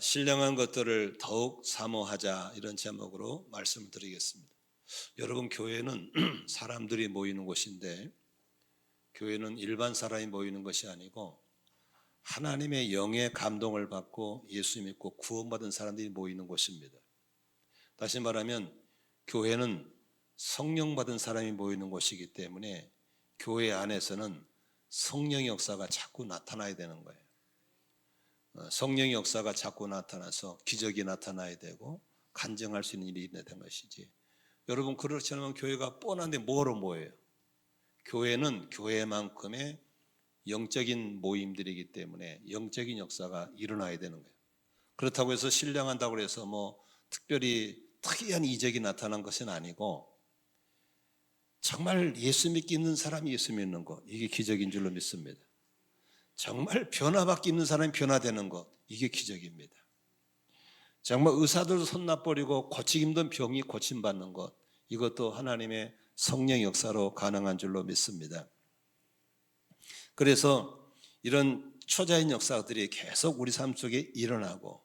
신령한 것들을 더욱 사모하자, 이런 제목으로 말씀을 드리겠습니다. 여러분, 교회는 사람들이 모이는 곳인데, 교회는 일반 사람이 모이는 것이 아니고 하나님의 영의 감동을 받고 예수 믿고 구원받은 사람들이 모이는 곳입니다. 다시 말하면 교회는 성령 받은 사람이 모이는 곳이기 때문에 교회 안에서는 성령의 역사가 자꾸 나타나야 되는 거예요. 성령의 역사가 자꾸 나타나서 기적이 나타나야 되고 간증할 수 있는 일이 있는 것이지. 여러분, 그렇지 않으면 교회가 뻔한데 뭐로 모여요? 교회는 교회만큼의 영적인 모임들이기 때문에 영적인 역사가 일어나야 되는 거예요. 그렇다고 해서 신령한다고 해서 특별히 특이한 이적이 나타난 것은 아니고, 정말 예수 믿기 있는 사람이 예수 믿는 것, 이게 기적인 줄로 믿습니다. 정말 변화받기 있는 사람이 변화되는 것, 이게 기적입니다. 정말 의사들도 손나버리고 고치기 힘든 병이 고침받는 것, 이것도 하나님의 성령 역사로 가능한 줄로 믿습니다. 그래서 이런 초자연 역사들이 계속 우리 삶 속에 일어나고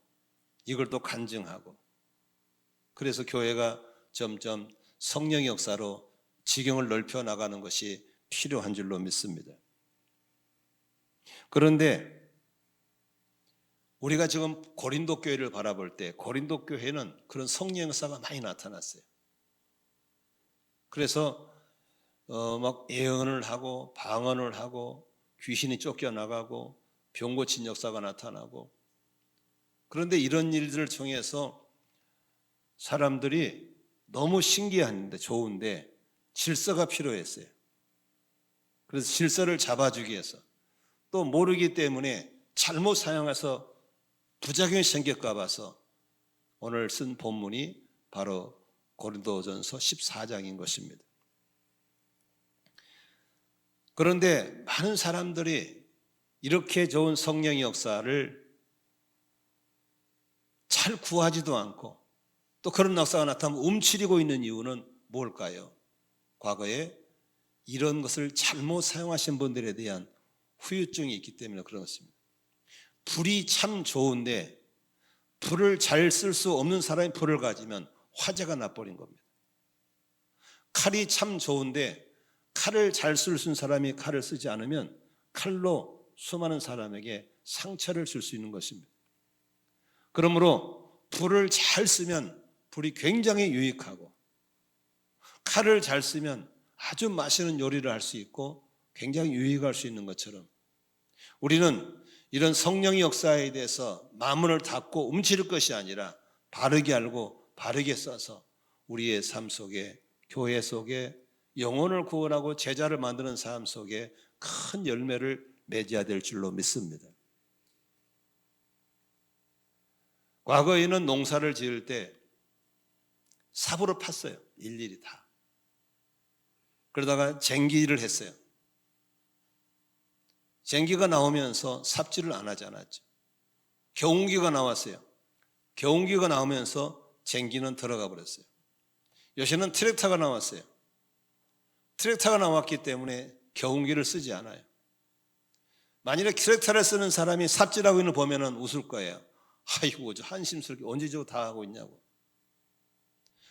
이걸 또 간증하고, 그래서 교회가 점점 성령의 역사로 지경을 넓혀 나가는 것이 필요한 줄로 믿습니다. 그런데 우리가 지금 고린도 교회를 바라볼 때 고린도 교회는 그런 성령 역사가 많이 나타났어요. 그래서 막 예언을 하고 방언을 하고 귀신이 쫓겨나가고 병 고친 역사가 나타나고, 그런데 이런 일들을 통해서 사람들이 너무 신기한데 좋은데 질서가 필요했어요. 그래서 질서를 잡아주기 위해서, 또 모르기 때문에 잘못 사용해서 부작용이 생길까 봐서 오늘 쓴 본문이 바로 고린도전서 14장인 것입니다. 그런데 많은 사람들이 이렇게 좋은 성령의 역사를 잘 구하지도 않고 또 그런 역사가 나타나면 움츠리고 있는 이유는 뭘까요? 과거에 이런 것을 잘못 사용하신 분들에 대한 후유증이 있기 때문에 그런 것입니다. 불이 참 좋은데 불을 잘 쓸 수 없는 사람이 불을 가지면 화재가 나버린 겁니다. 칼이 참 좋은데 칼을 잘 쓸 수 있는 사람이 칼을 쓰지 않으면 칼로 수많은 사람에게 상처를 줄 수 있는 것입니다. 그러므로 불을 잘 쓰면 불이 굉장히 유익하고, 칼을 잘 쓰면 아주 맛있는 요리를 할 수 있고 굉장히 유익할 수 있는 것처럼, 우리는 이런 성령의 역사에 대해서 마음을 닫고 움츠릴 것이 아니라 바르게 알고 바르게 써서 우리의 삶 속에, 교회 속에 영혼을 구원하고 제자를 만드는 삶 속에 큰 열매를 맺어야 될 줄로 믿습니다. 과거에는 농사를 지을 때 삽으로 팠어요. 일일이 다. 그러다가 쟁기를 했어요. 쟁기가 나오면서 삽질을 안 하지 않았죠. 겨운기가 나왔어요. 겨운기가 나오면서 쟁기는 들어가 버렸어요. 요새는 트랙터가 나왔어요. 트랙터가 나왔기 때문에 겨운기를 쓰지 않아요. 만일에 트랙터를 쓰는 사람이 삽질하고 있는 거 보면 웃을 거예요. 아이고, 한심스럽게 언제 저거 다 하고 있냐고.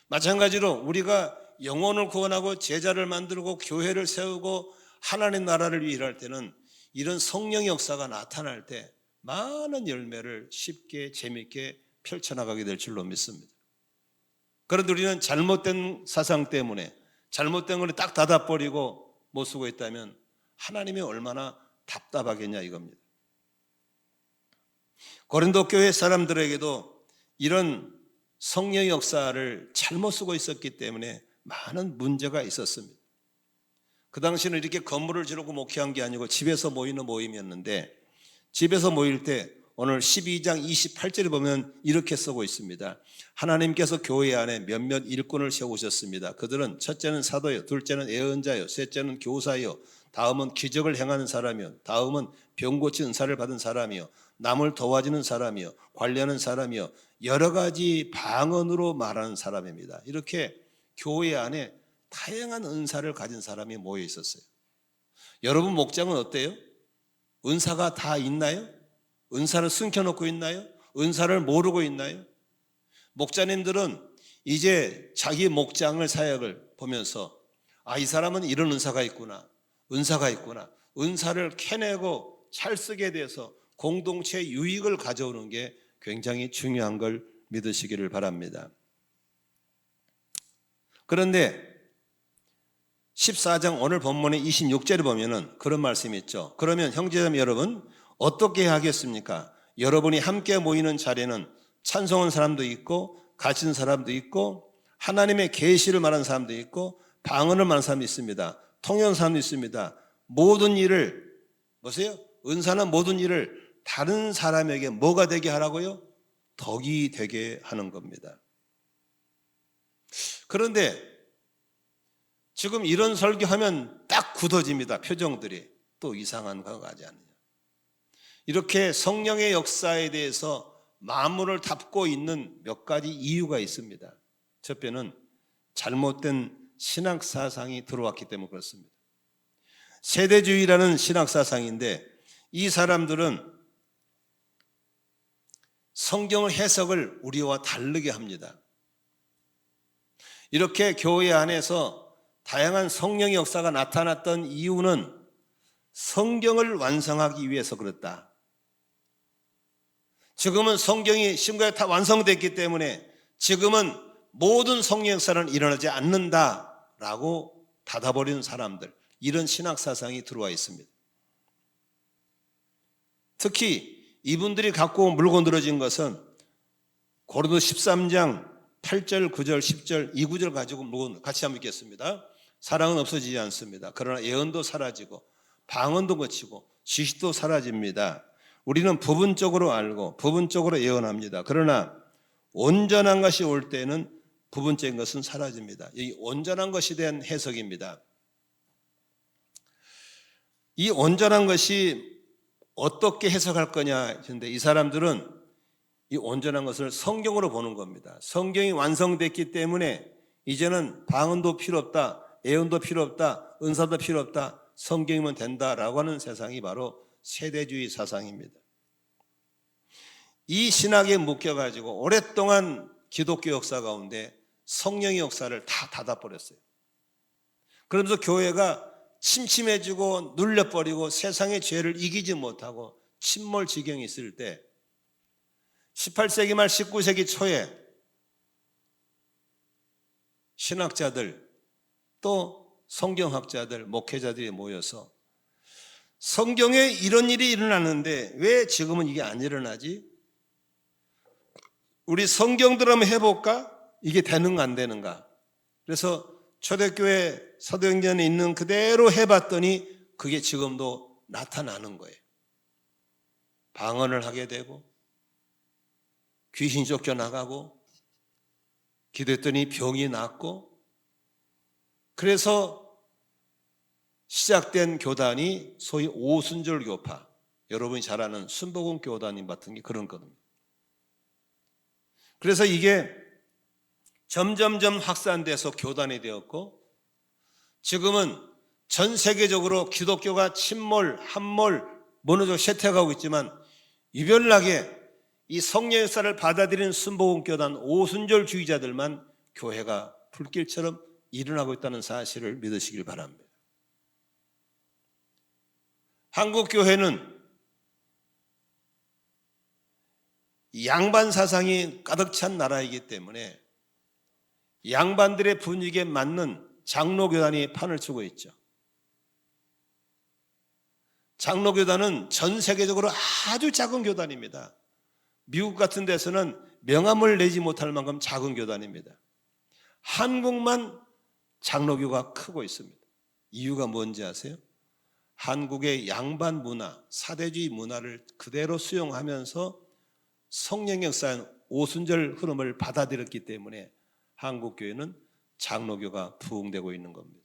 마찬가지로 우리가 영혼을 구원하고 제자를 만들고 교회를 세우고 하나님 나라를 위해 일할 때는 이런 성령의 역사가 나타날 때 많은 열매를 쉽게 재미있게 펼쳐나가게 될 줄로 믿습니다. 그런데 우리는 잘못된 사상 때문에 잘못된 걸 딱 닫아버리고 못 쓰고 있다면 하나님이 얼마나 답답하겠냐 이겁니다. 고린도 교회 사람들에게도 이런 성령의 역사를 잘못 쓰고 있었기 때문에 많은 문제가 있었습니다. 그 당시에는 이렇게 건물을 지르고 목회한 게 아니고 집에서 모이는 모임이었는데, 집에서 모일 때 오늘 12장 28절에 보면 이렇게 쓰고 있습니다. 하나님께서 교회 안에 몇몇 일꾼을 세우셨습니다. 그들은 첫째는 사도요, 둘째는 예언자요, 셋째는 교사요, 다음은 기적을 행하는 사람이요, 다음은 병 고친 은사를 받은 사람이요, 남을 도와주는 사람이요, 관리하는 사람이요, 여러 가지 방언으로 말하는 사람입니다. 이렇게 교회 안에 다양한 은사를 가진 사람이 모여 있었어요. 여러분 목장은 어때요? 은사가 다 있나요? 은사를 숨겨놓고 있나요? 은사를 모르고 있나요? 목자님들은 이제 자기 목장을 사역을 보면서 이 사람은 이런 은사가 있구나, 은사가 있구나, 은사를 캐내고 잘 쓰게 돼서 공동체 유익을 가져오는 게 굉장히 중요한 걸 믿으시기를 바랍니다. 그런데 14장 오늘 본문의 26절에 보면은 그런 말씀이 있죠. 그러면 형제자매 여러분 어떻게 하겠습니까? 여러분이 함께 모이는 자리는 찬송하는 사람도 있고 가진 사람도 있고 하나님의 계시를 말하는 사람도 있고 방언을 말하는 사람도 있습니다. 통역하는 사람도 있습니다. 모든 일을 보세요. 은사는 모든 일을 다른 사람에게 뭐가 되게 하라고요? 덕이 되게 하는 겁니다. 그런데 지금 이런 설교하면 딱 굳어집니다. 표정들이 또 이상한 거 가지 않느냐. 이렇게 성령의 역사에 대해서 마음을 닫고 있는 몇 가지 이유가 있습니다. 첫째는 잘못된 신학사상이 들어왔기 때문에 그렇습니다. 세대주의라는 신학사상인데 이 사람들은 성경의 해석을 우리와 다르게 합니다. 이렇게 교회 안에서 다양한 성령의 역사가 나타났던 이유는 성경을 완성하기 위해서 그렇다. 지금은 성경이 신구약에 다 완성됐기 때문에 지금은 모든 성령 역사는 일어나지 않는다라고 닫아버리는 사람들, 이런 신학사상이 들어와 있습니다. 특히 이분들이 갖고 온 물고 늘어진 것은 고린도 13장 8절, 9절, 10절 이 구절 가지고 같이 한번 읽겠습니다. 사랑은 없어지지 않습니다. 그러나 예언도 사라지고 방언도 거치고 지식도 사라집니다. 우리는 부분적으로 알고 부분적으로 예언합니다. 그러나 온전한 것이 올 때는 부분적인 것은 사라집니다. 이 온전한 것에 대한 해석입니다. 이 온전한 것이 어떻게 해석할 거냐 했는데 이 사람들은 이 온전한 것을 성경으로 보는 겁니다. 성경이 완성됐기 때문에 이제는 방언도 필요 없다, 예언도 필요 없다, 은사도 필요 없다, 성경이면 된다라고 하는 세상이 바로 세대주의 사상입니다. 이 신학에 묶여가지고 오랫동안 기독교 역사 가운데 성령의 역사를 다 닫아버렸어요. 그러면서 교회가 침침해지고 눌려버리고 세상의 죄를 이기지 못하고 침몰 지경이 있을 때 18세기 말 19세기 초에 신학자들 또 성경학자들, 목회자들이 모여서 성경에 이런 일이 일어나는데 왜 지금은 이게 안 일어나지? 우리 성경대로 한번 해볼까? 이게 되는가 안 되는가? 그래서 초대교회 사도행전에 있는 그대로 해봤더니 그게 지금도 나타나는 거예요. 방언을 하게 되고 귀신이 쫓겨나가고 기도했더니 병이 낫고 그래서 시작된 교단이 소위 오순절 교파, 여러분이 잘 아는 순복음 교단님 같은 게 그런 겁니다. 그래서 이게 점점점 확산돼서 교단이 되었고 지금은 전 세계적으로 기독교가 침몰, 함몰, 무너져 쇠퇴하고 있지만 유별나게 이 성령 역사를 받아들이는 순복음 교단 오순절주의자들만 교회가 불길처럼 일어나고 있다는 사실을 믿으시길 바랍니다. 한국 교회는 양반 사상이 가득 찬 나라이기 때문에 양반들의 분위기에 맞는 장로교단이 판을 치고 있죠. 장로교단은 전 세계적으로 아주 작은 교단입니다. 미국 같은 데서는 명함을 내지 못할 만큼 작은 교단입니다. 한국만 장로교가 크고 있습니다. 이유가 뭔지 아세요? 한국의 양반 문화, 사대주의 문화를 그대로 수용하면서 성령 역사인 오순절 흐름을 받아들였기 때문에 한국 교회는 장로교가 부흥되고 있는 겁니다.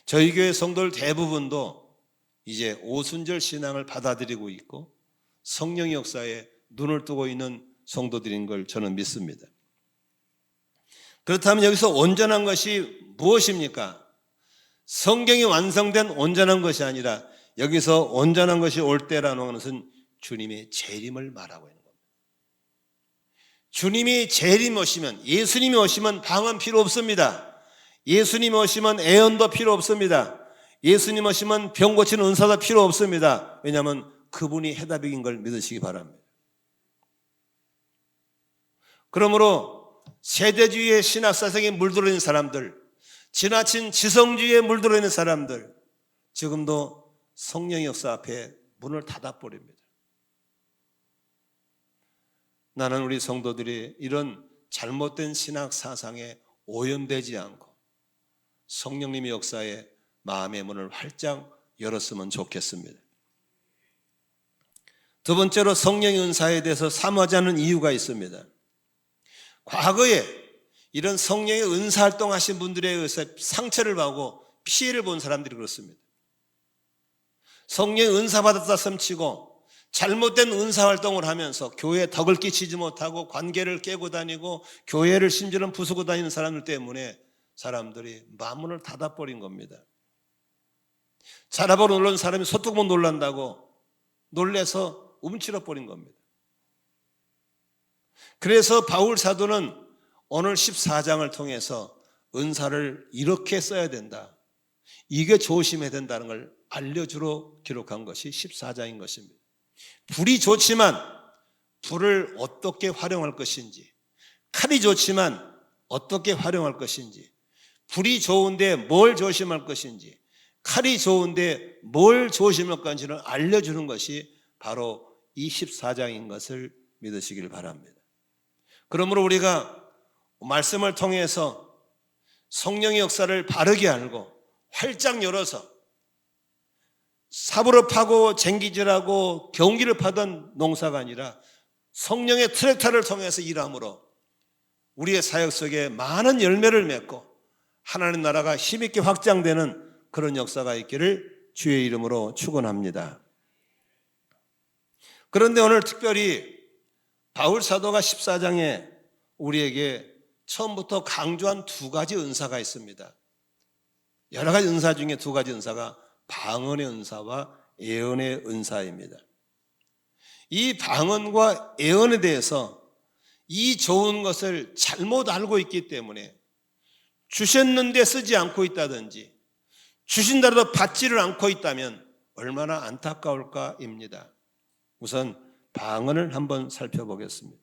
저희 교회 성도들 대부분도 이제 오순절 신앙을 받아들이고 있고 성령 역사에 눈을 뜨고 있는 성도들인 걸 저는 믿습니다. 그렇다면 여기서 온전한 것이 무엇입니까? 성경이 완성된 온전한 것이 아니라 여기서 온전한 것이 올 때라는 것은 주님의 재림을 말하고 있는 겁니다. 주님이 재림 오시면, 예수님이 오시면 방언 필요 없습니다. 예수님이 오시면 애언도 필요 없습니다. 예수님 오시면 병 고치는 은사도 필요 없습니다. 왜냐하면 그분이 해답인 걸 믿으시기 바랍니다. 그러므로 세대주의의 신학사상에 물들어 있는 사람들, 지나친 지성주의에 물들어 있는 사람들, 지금도 성령의 역사 앞에 문을 닫아버립니다. 나는 우리 성도들이 이런 잘못된 신학사상에 오염되지 않고 성령님의 역사에 마음의 문을 활짝 열었으면 좋겠습니다. 두 번째로 성령의 은사에 대해서 사모하지 않는 이유가 있습니다. 과거에 이런 성령의 은사활동하신 분들에 의해서 상처를 받고 피해를 본 사람들이 그렇습니다. 성령의 은사 받았다 섬치고 잘못된 은사활동을 하면서 교회에 덕을 끼치지 못하고 관계를 깨고 다니고 교회를 심지어는 부수고 다니는 사람들 때문에 사람들이 마음문을 닫아버린 겁니다. 자라보러 놀란 사람이 소뚜껑 놀란다고 놀래서 움츠러버린 겁니다. 그래서 바울 사도는 오늘 14장을 통해서 은사를 이렇게 써야 된다, 이게 조심해야 된다는 걸 알려주러 기록한 것이 14장인 것입니다. 불이 좋지만 불을 어떻게 활용할 것인지, 칼이 좋지만 어떻게 활용할 것인지, 불이 좋은데 뭘 조심할 것인지, 칼이 좋은데 뭘 조심할 건지를 알려주는 것이 바로 이 14장인 것을 믿으시길 바랍니다. 그러므로 우리가 말씀을 통해서 성령의 역사를 바르게 알고 활짝 열어서 삽으로 파고 쟁기질하고 경기를 파던 농사가 아니라 성령의 트랙터를 통해서 일함으로 우리의 사역 속에 많은 열매를 맺고 하나님 나라가 힘있게 확장되는 그런 역사가 있기를 주의 이름으로 축원합니다. 그런데 오늘 특별히 바울 사도가 14장에 우리에게 처음부터 강조한 두 가지 은사가 있습니다. 여러 가지 은사 중에 두 가지 은사가 방언의 은사와 예언의 은사입니다. 이 방언과 예언에 대해서 이 좋은 것을 잘못 알고 있기 때문에 주셨는데 쓰지 않고 있다든지 주신다라도 받지를 않고 있다면 얼마나 안타까울까입니다. 우선 방언을 한번 살펴보겠습니다.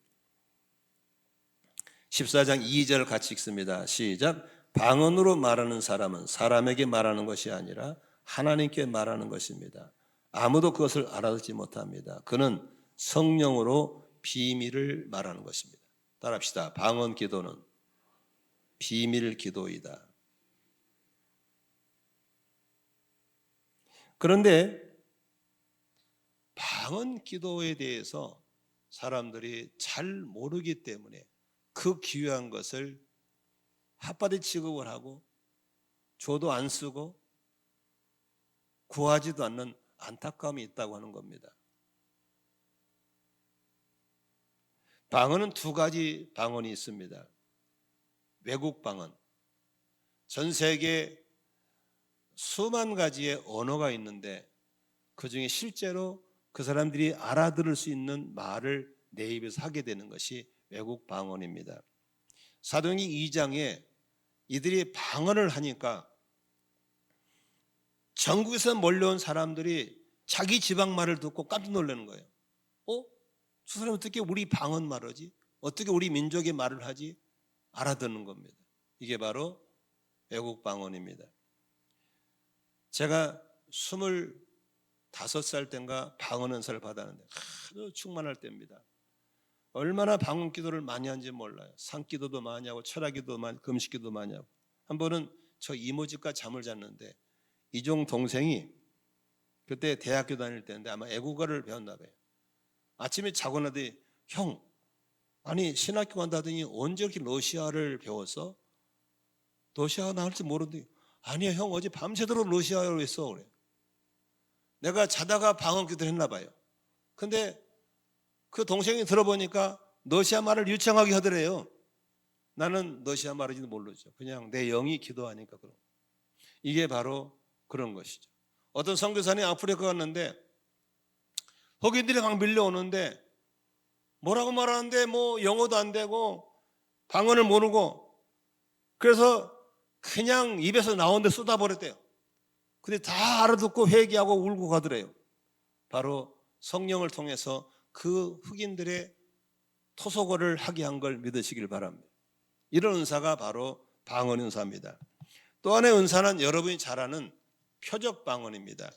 14장 2절 같이 읽습니다. 시작. 방언으로 말하는 사람은 사람에게 말하는 것이 아니라 하나님께 말하는 것입니다. 아무도 그것을 알아듣지 못합니다. 그는 성령으로 비밀을 말하는 것입니다. 따라합시다. 방언 기도는 비밀 기도이다. 그런데 방언 기도에 대해서 사람들이 잘 모르기 때문에 그 귀한 것을 핫바디 취급을 하고 줘도 안 쓰고 구하지도 않는 안타까움이 있다고 하는 겁니다. 방언은 두 가지 방언이 있습니다. 외국 방언, 전 세계 수만 가지의 언어가 있는데 그중에 실제로 그 사람들이 알아들을 수 있는 말을 내 입에서 하게 되는 것이 외국 방언입니다. 사도행전 2장에 이들이 방언을 하니까 전국에서 몰려온 사람들이 자기 지방 말을 듣고 깜짝 놀라는 거예요. 저 사람 어떻게 우리 방언 말하지? 어떻게 우리 민족의 말을 하지? 알아듣는 겁니다. 이게 바로 외국 방언입니다. 제가 25살 때인가 방언 은사를 받았는데 아주 충만할 때입니다. 얼마나 방언 기도를 많이 한지 몰라요. 산기도도 많이 하고 철학기도 많이, 금식기도 많이 하고. 한 번은 저 이모 집가 잠을 잤는데 이종 동생이 그때 대학교 다닐 때인데 아마 애국어를 배웠나 봐요. 아침에 자고 나더니 형, 아니 신학교 간다더니 언제 이렇게 러시아를 배웠어? 러시아가 나올지 모르는데 아니야 형 어제 밤새도록 러시아어로 했어 그래. 내가 자다가 방언 기도를 했나 봐요. 근데 그 동생이 들어보니까 러시아 말을 유창하게 하더래요. 나는 러시아 말인지도 모르죠. 그냥 내 영이 기도하니까 그런. 이게 바로 그런 것이죠. 어떤 선교사님 아프리카 갔는데 흑인들이 막 밀려오는데 뭐라고 말하는데 뭐 영어도 안 되고 방언을 모르고, 그래서 그냥 입에서 나오는데 쏟아버렸대요. 근데 다 알아듣고 회개하고 울고 가더래요. 바로 성령을 통해서 그 흑인들의 토속어를 하게 한 걸 믿으시길 바랍니다. 이런 은사가 바로 방언 은사입니다. 또 하나의 은사는 여러분이 잘 아는 표적 방언입니다.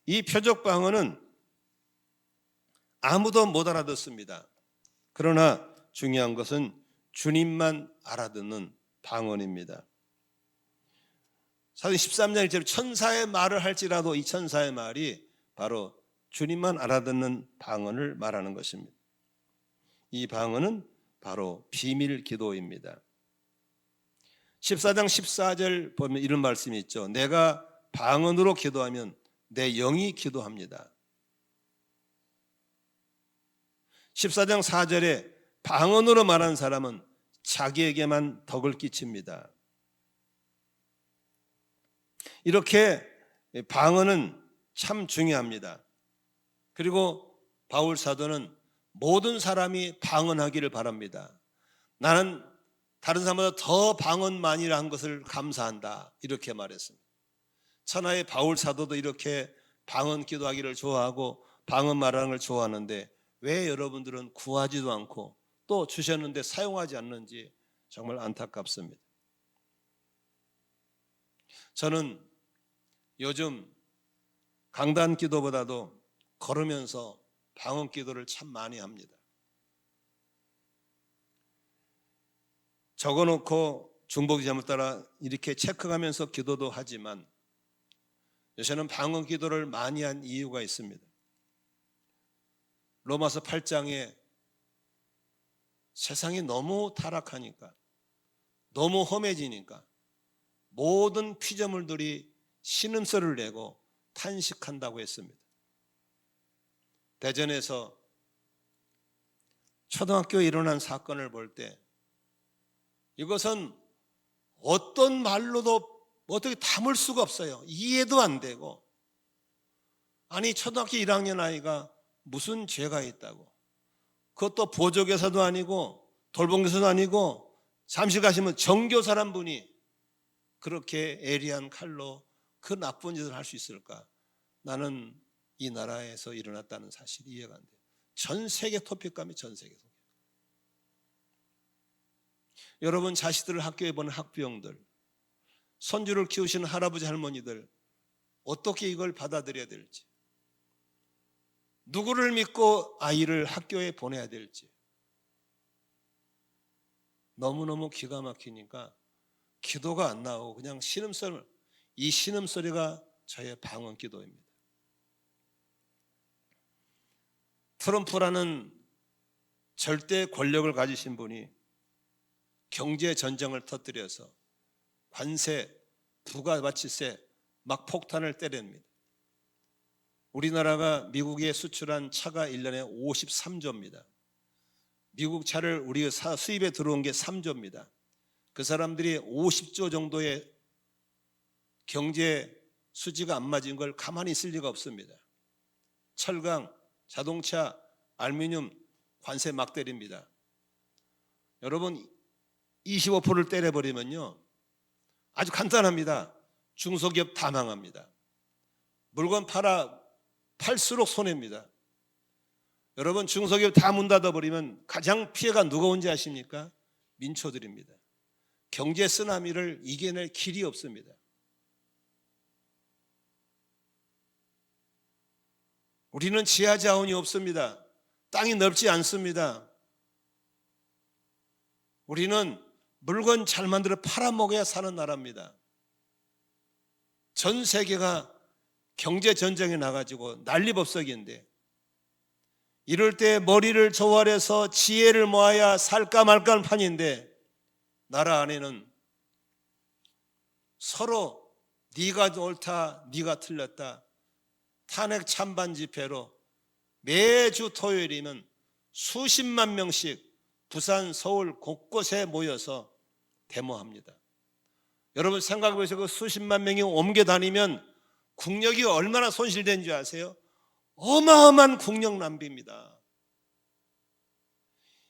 이 표적 방언은 아무도 못 알아듣습니다. 그러나 중요한 것은 주님만 알아듣는 방언입니다. 사도행 13장 1절에 천사의 말을 할지라도 이 천사의 말이 바로 주님만 알아듣는 방언을 말하는 것입니다. 이 방언은 바로 비밀 기도입니다. 14장 14절 보면 이런 말씀이 있죠. 내가 방언으로 기도하면 내 영이 기도합니다. 14장 4절에 방언으로 말하는 사람은 자기에게만 덕을 끼칩니다. 이렇게 방언은 참 중요합니다. 그리고 바울 사도는 모든 사람이 방언하기를 바랍니다. 나는 다른 사람보다 더 방언 많이 한 것을 감사한다, 이렇게 말했습니다. 천하의 바울 사도도 이렇게 방언 기도하기를 좋아하고 방언 말하는 걸 좋아하는데 왜 여러분들은 구하지도 않고 또 주셨는데 사용하지 않는지 정말 안타깝습니다. 저는 요즘 강단 기도보다도 걸으면서 방언 기도를 참 많이 합니다. 적어놓고 중복 제목 따라 이렇게 체크하면서 기도도 하지만 요새는 방언 기도를 많이 한 이유가 있습니다. 로마서 8장에 세상이 너무 타락하니까, 너무 험해지니까 모든 피조물들이 신음소리를 내고 탄식한다고 했습니다. 대전에서 초등학교에 일어난 사건을 볼 때 이것은 어떤 말로도 어떻게 담을 수가 없어요. 이해도 안 되고, 아니 초등학교 1학년 아이가 무슨 죄가 있다고, 그것도 보조교사도 아니고 돌봄교사도 아니고 잠시 가시면 정교사란 분이 그렇게 예리한 칼로 그 나쁜 짓을 할 수 있을까? 나는 이 나라에서 일어났다는 사실이 이해가 안 돼요. 전 세계 토픽감이 전 세계 토픽. 여러분 자식들을 학교에 보낸 학부형들, 손주를 키우시는 할아버지 할머니들 어떻게 이걸 받아들여야 될지, 누구를 믿고 아이를 학교에 보내야 될지 너무너무 기가 막히니까 기도가 안 나오고 그냥 신음소리, 이 신음소리가 저의 방언 기도입니다. 트럼프라는 절대 권력을 가지신 분이 경제 전쟁을 터뜨려서 관세, 부가가치세 막 폭탄을 때립니다. 우리나라가 미국에 수출한 차가 1년에 53조입니다. 미국 차를 우리가 수입에 들어온 게 3조입니다. 그 사람들이 50조 정도의 경제 수지가 안 맞은 걸 가만히 있을 리가 없습니다. 철강, 자동차, 알루미늄 관세 막 때립니다. 여러분 25%를 때려버리면요 아주 간단합니다. 중소기업 다 망합니다. 물건 팔수록 손해입니다. 여러분 중소기업 다 문 닫아버리면 가장 피해가 누가 온지 아십니까? 민초들입니다. 경제 쓰나미를 이겨낼 길이 없습니다. 우리는 지하 자원이 없습니다. 땅이 넓지 않습니다. 우리는 물건 잘 만들어 팔아먹어야 사는 나라입니다. 전 세계가 경제 전쟁에 나가지고 난리법석인데 이럴 때 머리를 조아려서 지혜를 모아야 살까 말까 하는 판인데 나라 안에는 서로 네가 옳다, 네가 틀렸다 탄핵 찬반 집회로 매주 토요일이면 수십만 명씩 부산, 서울 곳곳에 모여서 데모합니다. 여러분 생각해보세요. 그 수십만 명이 옮겨 다니면 국력이 얼마나 손실된 줄 아세요? 어마어마한 국력 낭비입니다.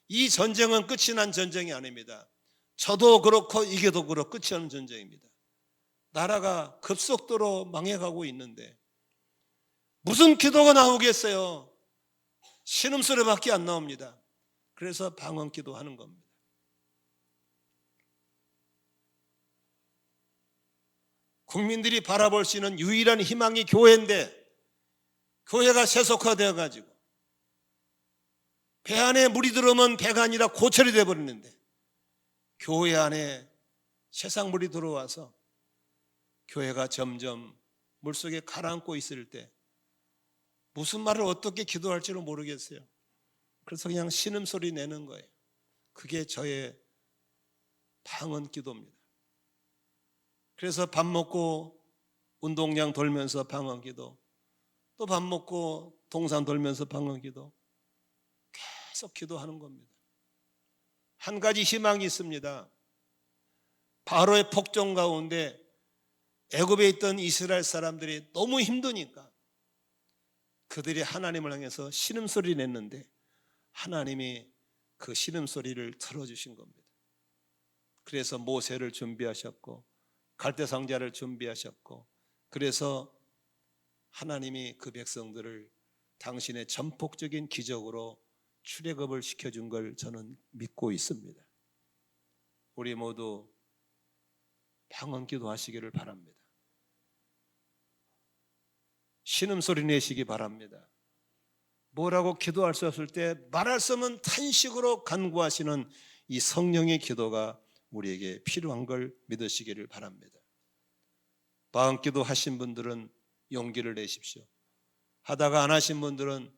이 전쟁은 끝이 난 전쟁이 아닙니다. 저도 그렇고 이게도 그렇고 끝이 나는 전쟁입니다. 나라가 급속도로 망해가고 있는데 무슨 기도가 나오겠어요? 신음소리밖에 안 나옵니다. 그래서 방언기도 하는 겁니다. 국민들이 바라볼 수 있는 유일한 희망이 교회인데 교회가 세속화되어 가지고 배 안에 물이 들어오면 배가 아니라 고철이 되어버리는데 교회 안에 세상 물이 들어와서 교회가 점점 물속에 가라앉고 있을 때 무슨 말을 어떻게 기도할지를 모르겠어요. 그래서 그냥 신음소리 내는 거예요. 그게 저의 방언 기도입니다. 그래서 밥 먹고 운동장 돌면서 방언 기도, 또 밥 먹고 동산 돌면서 방언 기도, 계속 기도하는 겁니다. 한 가지 희망이 있습니다. 바로의 폭정 가운데 애굽에 있던 이스라엘 사람들이 너무 힘드니까 그들이 하나님을 향해서 신음소리를 냈는데 하나님이 그 신음소리를 들어주신 겁니다. 그래서 모세를 준비하셨고 갈대상자를 준비하셨고 그래서 하나님이 그 백성들을 당신의 전폭적인 기적으로 출애굽을 시켜준 걸 저는 믿고 있습니다. 우리 모두 방언 기도하시기를 바랍니다. 신음소리 내시기 바랍니다. 뭐라고 기도할 수 없을 때 말할 수 없는 탄식으로 간구하시는 이 성령의 기도가 우리에게 필요한 걸 믿으시기를 바랍니다. 방언 기도 하신 분들은 용기를 내십시오. 하다가 안 하신 분들은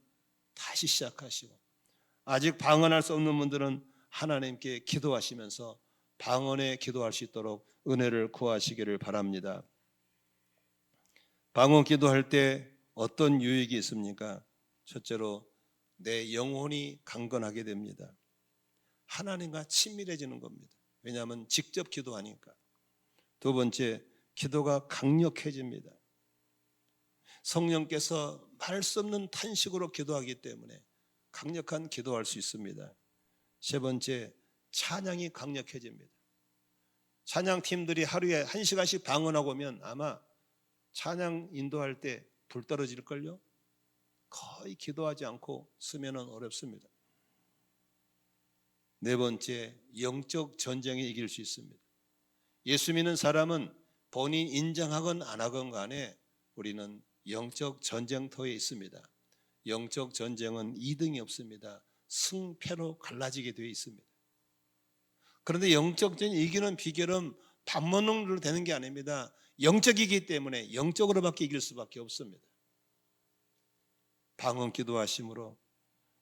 다시 시작하시고 아직 방언할 수 없는 분들은 하나님께 기도하시면서 방언에 기도할 수 있도록 은혜를 구하시기를 바랍니다. 방언 기도할 때 어떤 유익이 있습니까? 첫째로 내 영혼이 강건하게 됩니다. 하나님과 친밀해지는 겁니다. 왜냐하면 직접 기도하니까. 두 번째, 기도가 강력해집니다. 성령께서 말할 수 없는 탄식으로 기도하기 때문에 강력한 기도할 수 있습니다. 세 번째, 찬양이 강력해집니다. 찬양팀들이 하루에 1시간씩 방언하고 오면 아마 찬양 인도할 때 불 떨어질걸요? 거의 기도하지 않고 쓰면은 어렵습니다. 네 번째, 영적 전쟁에 이길 수 있습니다. 예수 믿는 사람은 본인 인정하건 안 하건 간에 우리는 영적 전쟁터에 있습니다. 영적 전쟁은 2등이 없습니다. 승패로 갈라지게 되어 있습니다. 그런데 영적 전쟁 이기는 비결은 밥 먹는 걸로 되는 게 아닙니다. 영적이기 때문에 영적으로밖에 이길 수밖에 없습니다. 방언 기도하심으로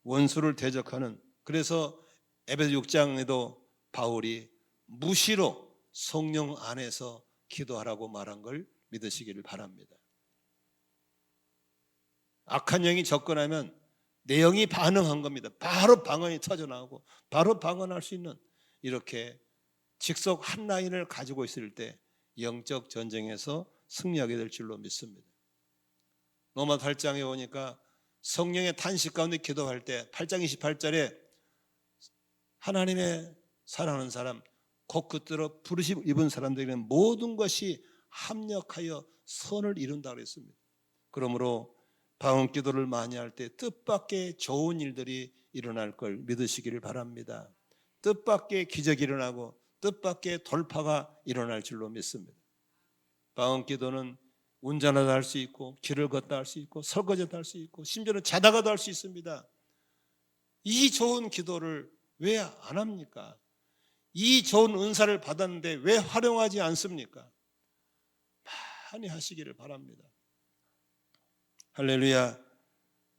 원수를 대적하는, 그래서 에베소 6장에도 바울이 무시로 성령 안에서 기도하라고 말한 걸 믿으시기를 바랍니다. 악한 영이 접근하면 내 영이 반응한 겁니다. 바로 방언이 터져나오고 바로 방언할 수 있는, 이렇게 직속 한 라인을 가지고 있을 때 영적 전쟁에서 승리하게 될 줄로 믿습니다. 로마 8장에 오니까 성령의 탄식 가운데 기도할 때 8장 28절에 하나님의 사랑하는 사람 곧 그대로 부르심 입은 사람들에게는 모든 것이 합력하여 선을 이룬다고 했습니다. 그러므로 방언 기도를 많이 할 때 뜻밖의 좋은 일들이 일어날 걸 믿으시기를 바랍니다. 뜻밖의 기적이 일어나고 뜻밖의 돌파가 일어날 줄로 믿습니다. 방언 기도는 운전하다 할 수 있고 길을 걷다 할 수 있고 설거지하다 할 수 있고 심지어는 자다가도 할 수 있습니다. 이 좋은 기도를 왜 안 합니까? 이 좋은 은사를 받았는데 왜 활용하지 않습니까? 많이 하시기를 바랍니다. 할렐루야.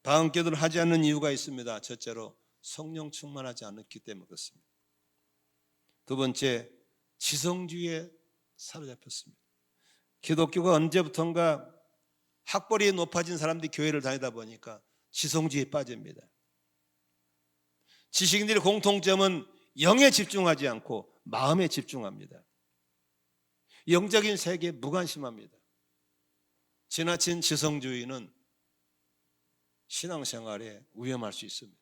방언 기도를 하지 않는 이유가 있습니다. 첫째로 성령 충만하지 않았기 때문에 그렇습니다. 두 번째, 지성주의에 사로잡혔습니다. 기독교가 언제부턴가 학벌이 높아진 사람들이 교회를 다니다 보니까 지성주의에 빠집니다. 지식인들의 공통점은 영에 집중하지 않고 마음에 집중합니다. 영적인 세계에 무관심합니다. 지나친 지성주의는 신앙생활에 위험할 수 있습니다.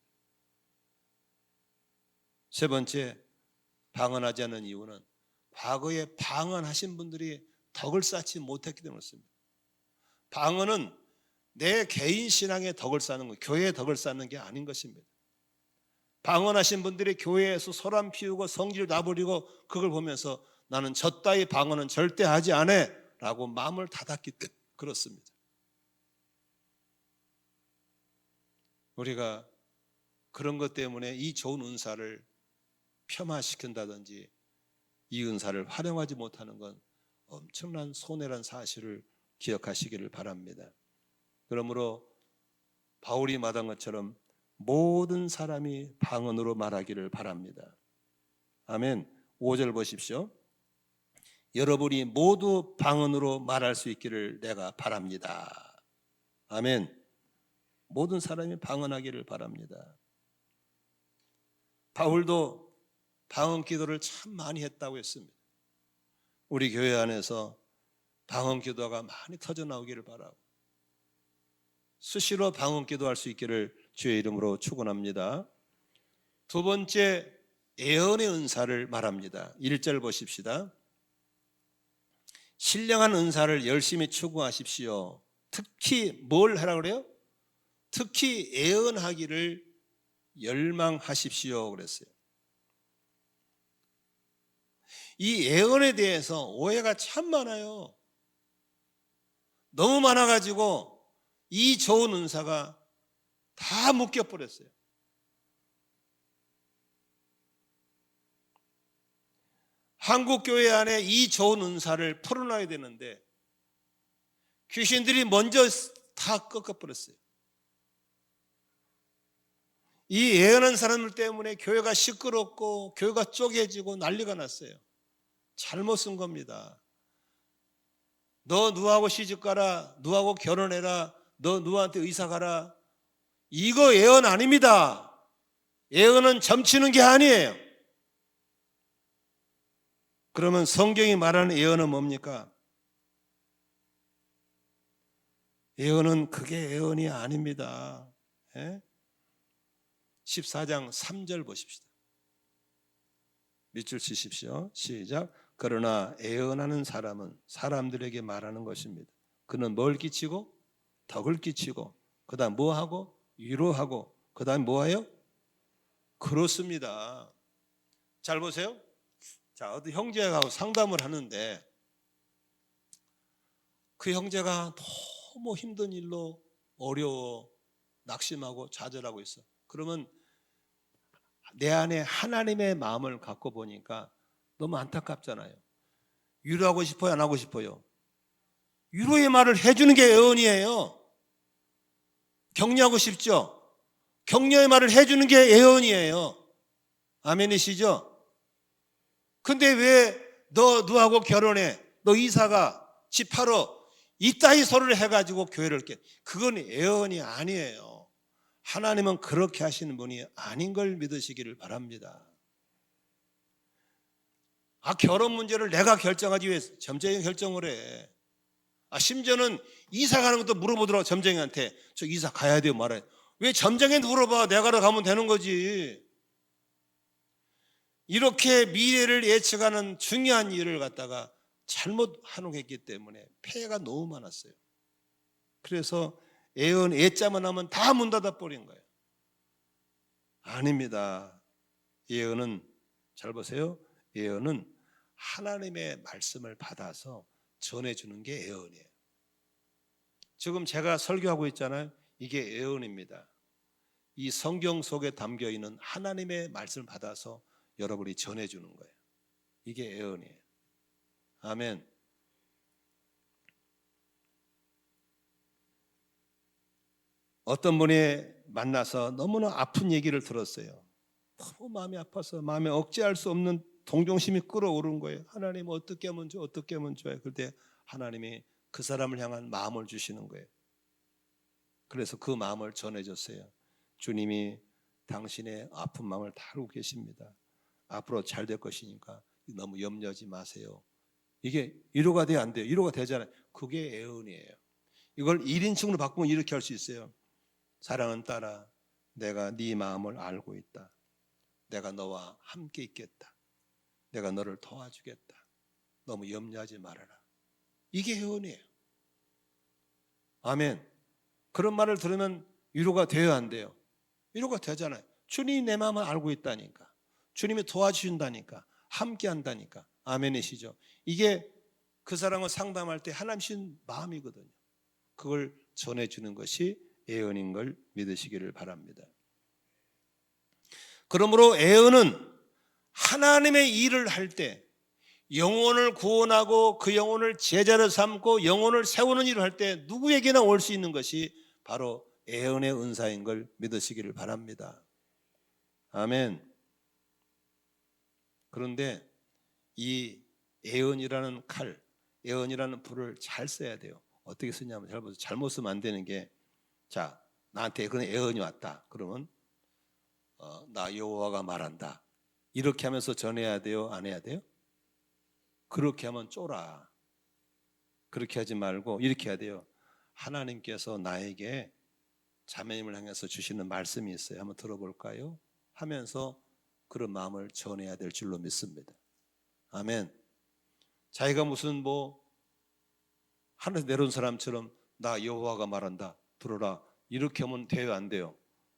세 번째, 방언하지 않는 이유는 과거에 방언하신 분들이 덕을 쌓지 못했기 때문이었습니다. 방언은 내 개인 신앙의 덕을 쌓는 거, 교회의 덕을 쌓는 게 아닌 것입니다. 방언하신 분들이 교회에서 소란 피우고 성질 나부리고 그걸 보면서 나는 저 따위 방언은 절대 하지 않아 라고 마음을 닫았기 때문에 그렇습니다. 우리가 그런 것 때문에 이 좋은 은사를 폄하시킨다든지 이 은사를 활용하지 못하는 건 엄청난 손해란 사실을 기억하시기를 바랍니다. 그러므로 바울이 말한 것처럼 모든 사람이 방언으로 말하기를 바랍니다. 아멘. 5절 보십시오. 여러분이 모두 방언으로 말할 수 있기를 내가 바랍니다. 아멘. 모든 사람이 방언하기를 바랍니다. 바울도 방언 기도를 참 많이 했다고 했습니다. 우리 교회 안에서 방언 기도가 많이 터져 나오기를 바라고 수시로 방언 기도할 수 있기를 주의 이름으로 축원합니다. 두 번째, 예언의 은사를 말합니다. 1절 보십시다. 신령한 은사를 열심히 추구하십시오. 특히 뭘 하라고 그래요? 특히 예언하기를 열망하십시오 그랬어요. 이 예언에 대해서 오해가 참 많아요. 너무 많아가지고 이 좋은 은사가 다 묶여버렸어요. 한국교회 안에 이 좋은 은사를 풀어놔야 되는데 귀신들이 먼저 다 꺾어버렸어요. 이 예언한 사람들 때문에 교회가 시끄럽고 교회가 쪼개지고 난리가 났어요. 잘못 쓴 겁니다. 너 누구하고 시집가라, 누구하고 결혼해라, 너 누구한테 의사 가라, 이거 예언 아닙니다. 예언은 점치는 게 아니에요. 그러면 성경이 말하는 예언은 뭡니까? 예언은 그게 예언이 아닙니다. 14장 3절 보십시다. 밑줄 치십시오. 시작. 그러나 예언하는 사람은 사람들에게 말하는 것입니다. 그는 뭘 끼치고? 덕을 끼치고, 그 다음 뭐하고? 위로하고, 그 다음 뭐해요? 그렇습니다. 잘 보세요. 자, 어디 형제하고 상담을 하는데 그 형제가 너무 힘든 일로 어려워 낙심하고 좌절하고 있어. 그러면 내 안에 하나님의 마음을 갖고 보니까 너무 안타깝잖아요. 위로하고 싶어요? 안 하고 싶어요? 위로의 말을 해주는 게 예언이에요. 격려하고 싶죠? 격려의 말을 해주는 게 예언이에요. 아멘이시죠? 근데 왜 너 누구하고 결혼해? 너 이사가 집 팔어? 이따위 소리를 해가지고 교회를 깨. 그건 예언이 아니에요. 하나님은 그렇게 하시는 분이 아닌 걸 믿으시기를 바랍니다. 결혼 문제를 내가 결정하지 왜 점쟁이 결정을 해? 심지어는 이사 가는 것도 물어보더라고. 점쟁이한테 저 이사 가야 돼요 말아요. 왜 점쟁이한테 물어봐? 내가 가면 되는 거지. 이렇게 미래를 예측하는 중요한 일을 갖다가 잘못 한혹했기 때문에 폐해가 너무 많았어요. 그래서 예언 예자만 하면 다 문 닫아 버린 거예요. 아닙니다. 예언은 잘 보세요. 예언은 하나님의 말씀을 받아서 전해주는 게 예언이에요. 지금 제가 설교하고 있잖아요. 이게 예언입니다. 이 성경 속에 담겨있는 하나님의 말씀을 받아서 여러분이 전해주는 거예요. 이게 예언이에요. 아멘. 어떤 분이 만나서 너무나 아픈 얘기를 들었어요. 너무 마음이 아파서 마음에 억제할 수 없는 동정심이 끓어오른 거예요. 하나님 어떻게 하면 좋아? 어떻게 하면 좋아요? 그때 하나님이 그 사람을 향한 마음을 주시는 거예요. 그래서 그 마음을 전해줬어요. 주님이 당신의 아픈 마음을 다루고 계십니다. 앞으로 잘 될 것이니까 너무 염려하지 마세요. 이게 위로가 돼야 안 돼요? 위로가 되잖아요. 그게 예언이에요. 이걸 1인칭으로 바꾸면 이렇게 할 수 있어요. 사랑하는 딸아, 내가 네 마음을 알고 있다. 내가 너와 함께 있겠다. 내가 너를 도와주겠다. 너무 염려하지 말아라. 이게 회원이에요. 아멘. 그런 말을 들으면 위로가 돼요, 안 돼요? 위로가 되잖아요. 주님이 내 마음을 알고 있다니까. 주님이 도와주신다니까. 함께 한다니까. 아멘이시죠? 이게 그 사람과 상담할 때 하나님 주신 마음이거든요. 그걸 전해주는 것이 애언인 걸 믿으시기를 바랍니다. 그러므로 애언은 하나님의 일을 할 때 영혼을 구원하고 그 영혼을 제자로 삼고 영혼을 세우는 일을 할 때 누구에게나 올 수 있는 것이 바로 애언의 은사인 걸 믿으시기를 바랍니다. 아멘. 그런데 이 애언이라는 칼, 애언이라는 불을 잘 써야 돼요. 어떻게 쓰냐면 잘못 쓰면 안 되는 게, 자, 나한테 그런 애언이 왔다. 그러면 나 여호와가 말한다. 이렇게 하면서 전해야 돼요? 안 해야 돼요? 그렇게 하면 쫄아. 그렇게 하지 말고 이렇게 해야 돼요. 하나님께서 나에게 자매님을 향해서 주시는 말씀이 있어요. 한번 들어볼까요? 하면서 그런 마음을 전해야 될 줄로 믿습니다. 아멘. 자기가 무슨 하늘에서 내려온 사람처럼 나 여호와가 말한다. 들어라. 이렇게 하면 돼요, 안 돼요?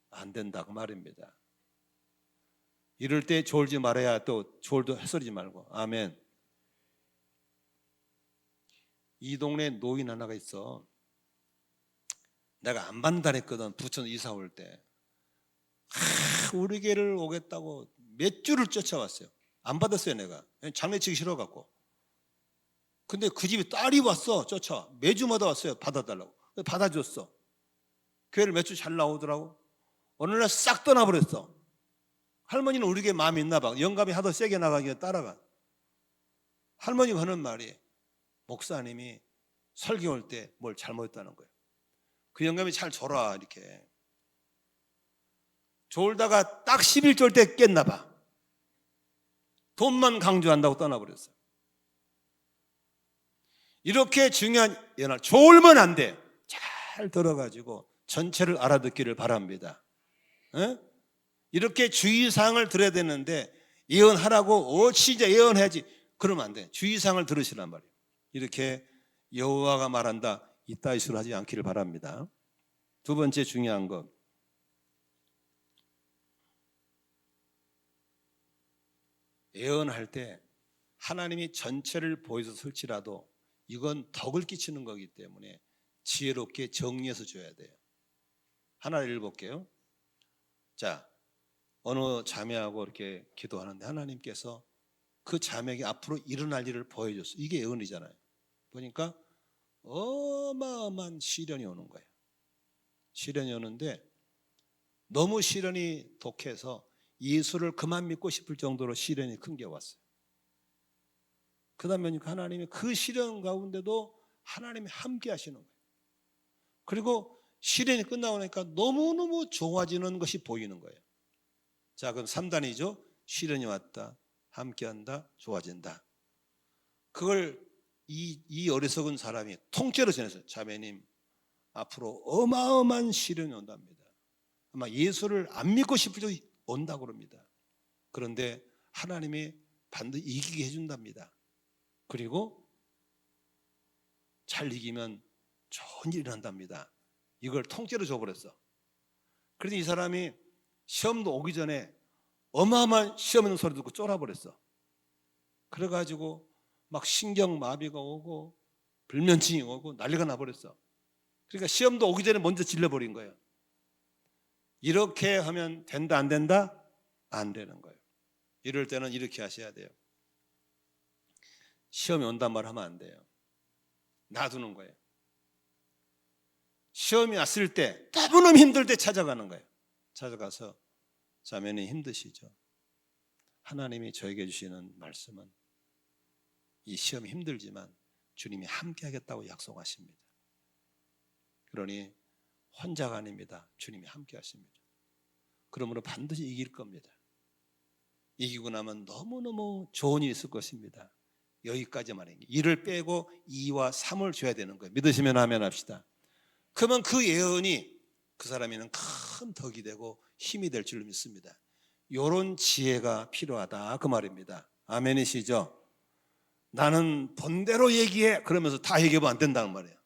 안 된다 그 말입니다. 이럴 때 졸지 말아야 또 졸도 해설이지 말고. 아멘. 이 동네에 노인 하나가 있어. 내가 안 받는다 했거든. 부천 이사 올 때. 우리 교회를 오겠다고 몇 주를 쫓아왔어요. 안 받았어요, 내가. 장례치기 싫어갖고. 근데 그 집에 딸이 왔어, 쫓아. 매주마다 왔어요, 받아달라고. 받아줬어. 교회를 몇 주 잘 나오더라고. 어느 날 싹 떠나버렸어. 할머니는 우리 교회 마음이 있나 봐. 영감이 하도 세게 나가기에 따라가. 할머니가 하는 말이, 목사님이 설교 올 때 뭘 잘못했다는 거예요. 그 영감이 잘 졸아, 이렇게. 졸다가 딱 11조 때 깼나 봐. 돈만 강조한다고 떠나버렸어요. 이렇게 중요한 예날, 졸면 안 돼. 잘 들어가지고 전체를 알아듣기를 바랍니다. 에? 이렇게 주의사항을 들어야 되는데, 예언하라고 진짜 예언해야지 그러면 안 돼. 주의사항을 들으시란 말이에요. 이렇게 여호와가 말한다, 이따위 소리 하지 않기를 바랍니다. 두 번째 중요한 것, 예언할 때 하나님이 전체를 보여줬을지라도 이건 덕을 끼치는 거기 때문에 지혜롭게 정리해서 줘야 돼요. 하나를 읽어볼게요. 자, 어느 자매하고 이렇게 기도하는데 하나님께서 그 자매에게 앞으로 일어날 일을 보여줬어요. 이게 예언이잖아요. 보니까 어마어마한 시련이 오는 거예요. 시련이 오는데 너무 시련이 독해서 예수를 그만 믿고 싶을 정도로 시련이 큰 게 왔어요. 그 다음에 하나님이 그 시련 가운데도 하나님이 함께 하시는 거예요. 그리고 시련이 끝나고 나니까 너무너무 좋아지는 것이 보이는 거예요. 자, 그럼 3단이죠. 시련이 왔다, 함께한다, 좋아진다. 그걸 이 어리석은 사람이 통째로 전했어요. 자매님, 앞으로 어마어마한 시련이 온답니다. 아마 예수를 안 믿고 싶을 때 온다고 그럽니다. 그런데 하나님이 반드시 이기게 해준답니다. 그리고 잘 이기면 좋은 일이 난답니다. 이걸 통째로 줘버렸어. 그래서 이 사람이 시험도 오기 전에 어마어마한 시험 있는 소리 듣고 쫄아버렸어. 그래가지고 막 신경마비가 오고 불면증이 오고 난리가 나버렸어. 그러니까 시험도 오기 전에 먼저 질러버린 거예요. 이렇게 하면 된다, 안 된다? 안 되는 거예요. 이럴 때는 이렇게 하셔야 돼요. 시험이 온단 말 하면 안 돼요. 놔두는 거예요. 시험이 왔을 때 너무너무 힘들 때 찾아가는 거예요. 찾아가서, 자매님 힘드시죠? 하나님이 저에게 주시는 말씀은 이 시험이 힘들지만 주님이 함께 하겠다고 약속하십니다. 그러니 혼자가 아닙니다. 주님이 함께 하십니다. 그러므로 반드시 이길 겁니다. 이기고 나면 너무너무 좋은 일이 있을 것입니다. 여기까지만 해요. 1을 빼고 2와 3을 줘야 되는 거예요. 믿으시면 아멘 합시다. 그러면 그 예언이 그 사람에는 큰 덕이 되고 힘이 될 줄 믿습니다. 이런 지혜가 필요하다 그 말입니다. 아멘이시죠? 나는 본대로 얘기해 그러면서 다 얘기하면 안 된다는 말이에요.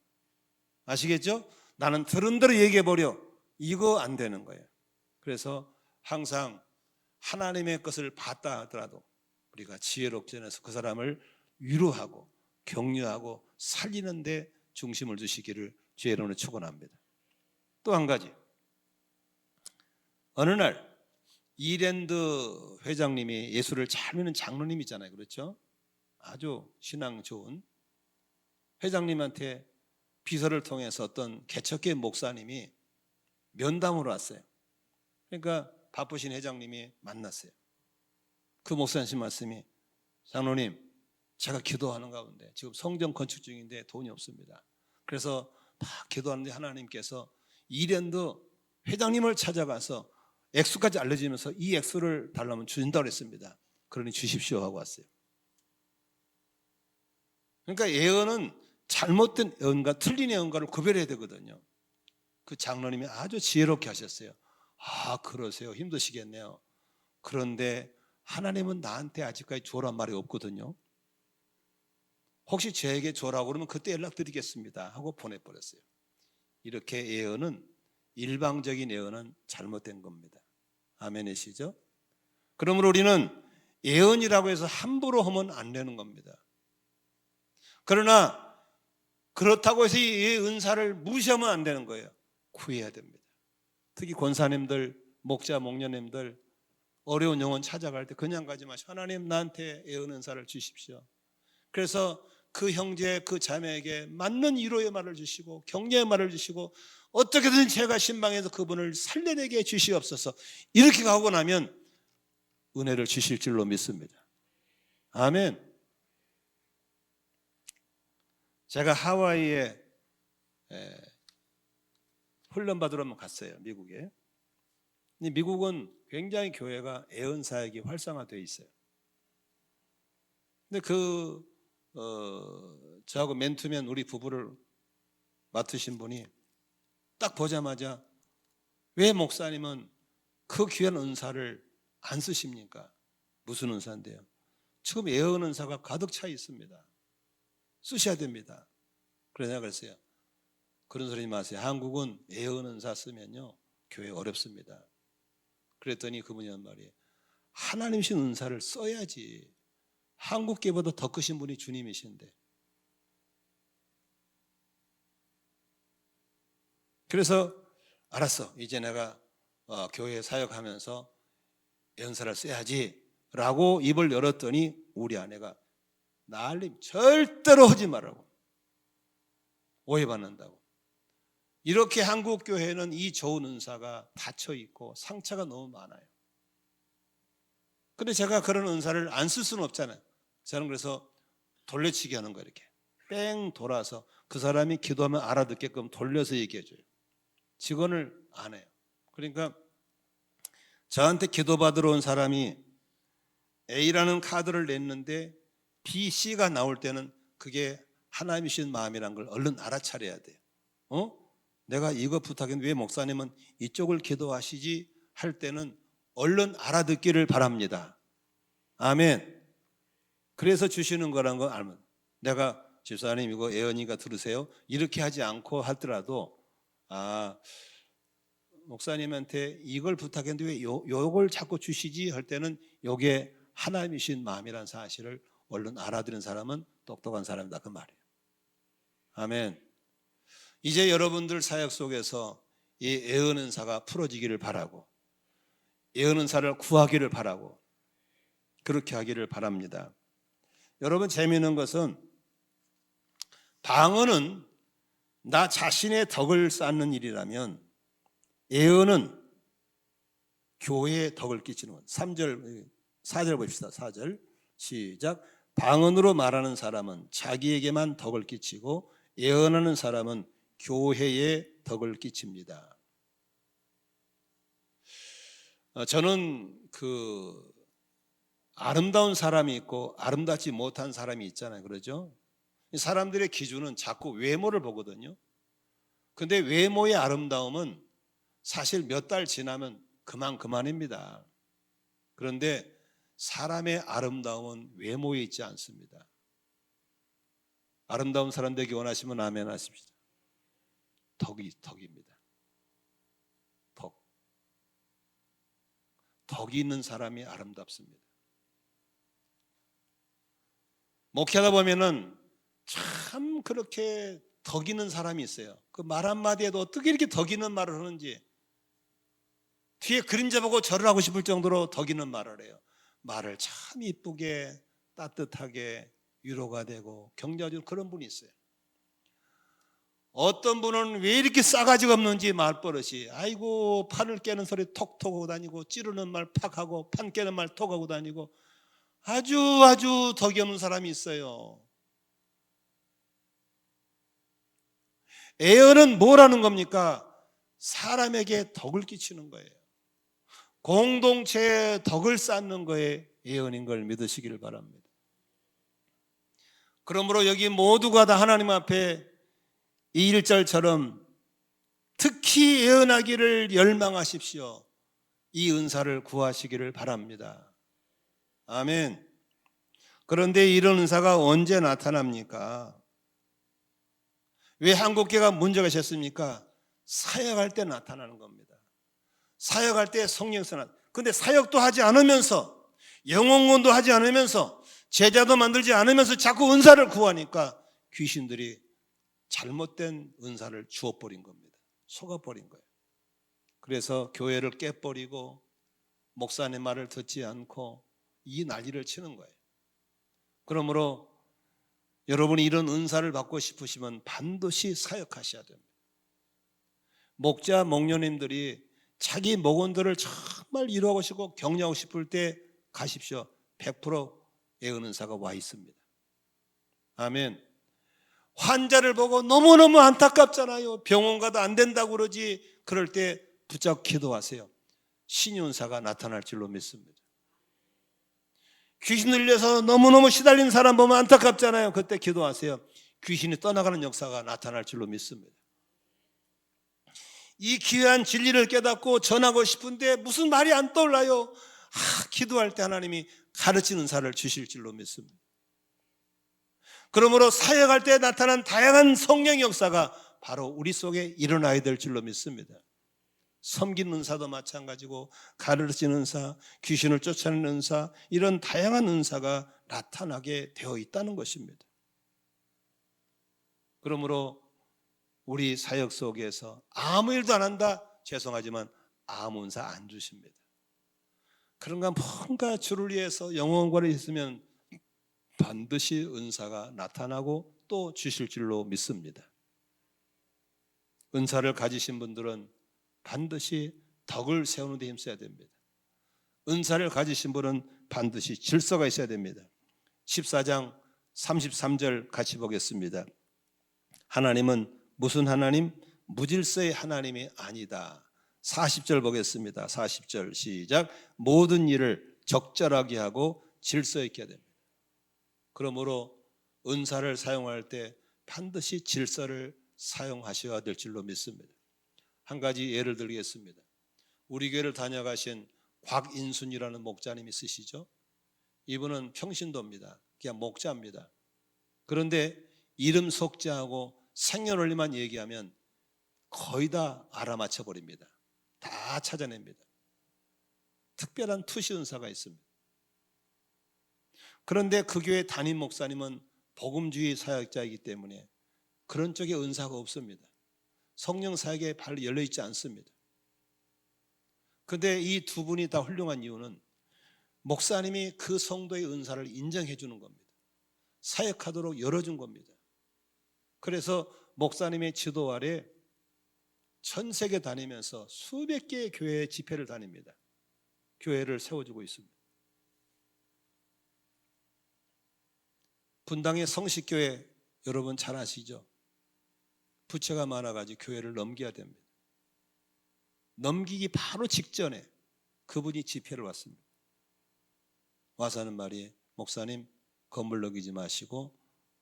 아시겠죠? 나는 들은 대로 얘기해버려, 이거 안 되는 거예요. 그래서 항상 하나님의 것을 봤다 하더라도 우리가 지혜롭게 전해서 그 사람을 위로하고 격려하고 살리는 데 중심을 두시기를 주의 이름으로 축원합니다. 또 한 가지, 어느 날 이랜드 회장님이, 예수를 잘 믿는 장로님이잖아요, 그렇죠? 아주 신앙 좋은 회장님한테 비서를 통해서 어떤 개척교회 목사님이 면담으로 왔어요. 그러니까 바쁘신 회장님이 만났어요. 그 목사님 말씀이, 장로님, 제가 기도하는 가운데 지금 성전 건축 중인데 돈이 없습니다. 그래서 다 기도하는데 하나님께서 이랜드 회장님을 찾아가서 액수까지 알려주면서 이 액수를 달라면 주신다고 했습니다. 그러니 주십시오 하고 왔어요. 그러니까 예언은 잘못된 예언과 틀린 예언과를 구별해야 되거든요. 그 장로님이 아주 지혜롭게 하셨어요. 아, 그러세요. 힘드시겠네요. 그런데 하나님은 나한테 아직까지 줘란 말이 없거든요. 혹시 저에게 줘라고 그러면 그때 연락드리겠습니다 하고 보내버렸어요. 이렇게 예언은, 일방적인 예언은 잘못된 겁니다. 아멘이시죠? 그러므로 우리는 예언이라고 해서 함부로 하면 안 되는 겁니다. 그러나 그렇다고 해서 이 은사를 무시하면 안 되는 거예요. 구해야 됩니다. 특히 권사님들, 목자, 목녀님들 어려운 영혼 찾아갈 때 그냥 가지 마시고 하나님 나한테 예언 은사를 주십시오. 그래서 그 형제, 그 자매에게 맞는 위로의 말을 주시고 격려의 말을 주시고 어떻게든 제가 신방에서 그분을 살려내게 주시옵소서, 이렇게 가고 나면 은혜를 주실 줄로 믿습니다. 아멘. 제가 하와이에 훈련받으러 한번 갔어요. 미국에. 미국은 굉장히 교회가 예언 사역이 활성화되어 있어요. 근데 저하고 맨투맨 우리 부부를 맡으신 분이 딱 보자마자, 왜 목사님은 그 귀한 은사를 안 쓰십니까? 무슨 은사인데요? 지금 예언 은사가 가득 차 있습니다. 쓰셔야 됩니다. 그래서 내가 그랬어요. 그런 소리 마세요. 한국은 예언 은사 쓰면요 교회 어렵습니다. 그랬더니 그분이 한 말이에요. 하나님이신 은사를 써야지. 한국교회보다 더 크신 분이 주님이신데. 그래서 알았어, 이제 내가 교회 사역하면서 연사를 써야지 라고 입을 열었더니 우리 아내가 난리, 절대로 하지 말라고, 오해받는다고. 이렇게 한국교회는 이 좋은 은사가 닫혀있고 상처가 너무 많아요. 근데 제가 그런 은사를 안 쓸 수는 없잖아요. 저는 그래서 돌려치기 하는 거예요. 이렇게 뺑 돌아서 그 사람이 기도하면 알아듣게끔 돌려서 얘기해줘요. 직원을 안 해요. 그러니까 저한테 기도받으러 온 사람이 A라는 카드를 냈는데 B, C가 나올 때는 그게 하나님이신 마음이란 걸 얼른 알아차려야 돼요. 내가 이거 부탁했는데 왜 목사님은 이쪽을 기도하시지 할 때는 얼른 알아듣기를 바랍니다. 아멘. 그래서 주시는 거란 거 알면, 내가 집사님 이거 예언이가 들으세요 이렇게 하지 않고 하더라도, 아, 목사님한테 이걸 부탁했는데 왜 요걸 자꾸 주시지 할 때는 요게 하나님이신 마음이란 사실을 얼른 알아들은 사람은 똑똑한 사람이다 그 말이에요. 아멘. 이제 여러분들 사역 속에서 이 예언 은사가 풀어지기를 바라고 예언 은사를 구하기를 바라고 그렇게 하기를 바랍니다. 여러분, 재미있는 것은 방언은 나 자신의 덕을 쌓는 일이라면 예언은 교회에 덕을 끼치는 것. 3절, 4절 봅시다. 4절 시작. 방언으로 말하는 사람은 자기에게만 덕을 끼치고 예언하는 사람은 교회에 덕을 끼칩니다. 저는 그 아름다운 사람이 있고 아름답지 못한 사람이 있잖아요. 그러죠? 사람들의 기준은 자꾸 외모를 보거든요. 근데 외모의 아름다움은 사실 몇 달 지나면 그만입니다. 그런데 사람의 아름다움은 외모에 있지 않습니다. 아름다운 사람 되기 원하시면 아멘 하십시다. 덕입니다. 덕이 있는 사람이 아름답습니다. 목회하다 보면은 참 그렇게 덕 있는 사람이 있어요. 그 말 한마디에도 어떻게 이렇게 덕 있는 말을 하는지, 뒤에 그림자 보고 절을 하고 싶을 정도로 덕 있는 말을 해요. 말을 참 이쁘게 따뜻하게 위로가 되고 격려해주는 그런 분이 있어요. 어떤 분은 왜 이렇게 싸가지가 없는지 말버릇이, 아이고 판을 깨는 소리 톡톡 하고 다니고 찌르는 말 팍 하고 판 깨는 말 톡 하고 다니고 아주 덕이 없는 사람이 있어요. 애언은 뭐라는 겁니까? 사람에게 덕을 끼치는 거예요. 공동체에 덕을 쌓는 거에 애언인 걸 믿으시기를 바랍니다. 그러므로 여기 모두가 다 하나님 앞에 이 1절처럼 특히 애언하기를 열망하십시오. 이 은사를 구하시기를 바랍니다. 아멘. 그런데 이런 은사가 언제 나타납니까? 왜 한국교회가 문제가 있었습니까? 사역할 때 나타나는 겁니다. 사역할 때 성령께서 나타나는. 근데 사역도 하지 않으면서, 영혼군도 하지 않으면서, 제자도 만들지 않으면서 자꾸 은사를 구하니까 귀신들이 잘못된 은사를 주어버린 겁니다. 속아버린 거예요. 그래서 교회를 깨버리고 목사님 말을 듣지 않고 이 난리를 치는 거예요. 그러므로 여러분이 이런 은사를 받고 싶으시면 반드시 사역하셔야 됩니다. 목자, 목녀님들이 자기 목원들을 정말 이루고 싶고 격려하고 싶을 때 가십시오. 100%의 은사가 와 있습니다. 아멘. 환자를 보고 너무너무 안타깝잖아요. 병원 가도 안 된다고 그러지. 그럴 때 붙잡고 기도하세요. 신의 은사가 나타날 줄로 믿습니다. 귀신 들려서 너무너무 시달린 사람 보면 안타깝잖아요. 그때 기도하세요. 귀신이 떠나가는 역사가 나타날 줄로 믿습니다. 이 귀한 진리를 깨닫고 전하고 싶은데 무슨 말이 안 떠올라요. 기도할 때 하나님이 가르치는 은사를 주실 줄로 믿습니다. 그러므로 사역할 때 나타난 다양한 성령 역사가 바로 우리 속에 일어나야 될 줄로 믿습니다. 섬기는 은사도 마찬가지고 가르치는 은사, 귀신을 쫓아내는 은사, 이런 다양한 은사가 나타나게 되어 있다는 것입니다. 그러므로 우리 사역 속에서 아무 일도 안 한다? 죄송하지만 아무 은사 안 주십니다. 그런가 뭔가 주를 위해서 영혼과를 있으면 반드시 은사가 나타나고 또 주실 줄로 믿습니다. 은사를 가지신 분들은 반드시 덕을 세우는 데 힘써야 됩니다. 은사를 가지신 분은 반드시 질서가 있어야 됩니다. 14장 33절 같이 보겠습니다. 하나님은 무슨 하나님? 무질서의 하나님이 아니다. 40절 보겠습니다. 40절 시작. 모든 일을 적절하게 하고 질서 있게 됩니다. 그러므로 은사를 사용할 때 반드시 질서를 사용하셔야 될 줄로 믿습니다. 한 가지 예를 들겠습니다. 우리 교회를 다녀가신 곽인순이라는 목자님이 있으시죠? 이분은 평신도입니다. 그냥 목자입니다. 그런데 이름 속자하고 생년월일만 얘기하면 거의 다 알아맞혀 버립니다. 다 찾아냅니다. 특별한 투시 은사가 있습니다. 그런데 그 교회 담임 목사님은 복음주의 사역자이기 때문에 그런 쪽에 은사가 없습니다. 성령 사역에 발이 열려 있지 않습니다. 그런데 이 두 분이 다 훌륭한 이유는 목사님이 그 성도의 은사를 인정해 주는 겁니다. 사역하도록 열어준 겁니다. 그래서 목사님의 지도 아래 전 세계 다니면서 수백 개의 교회 집회를 다닙니다. 교회를 세워주고 있습니다. 분당의 성식교회 여러분 잘 아시죠? 부채가 많아가지고 교회를 넘겨야 됩니다. 넘기기 바로 직전에 그분이 집회를 왔습니다. 와서 하는 말이 목사님 건물 넘기지 마시고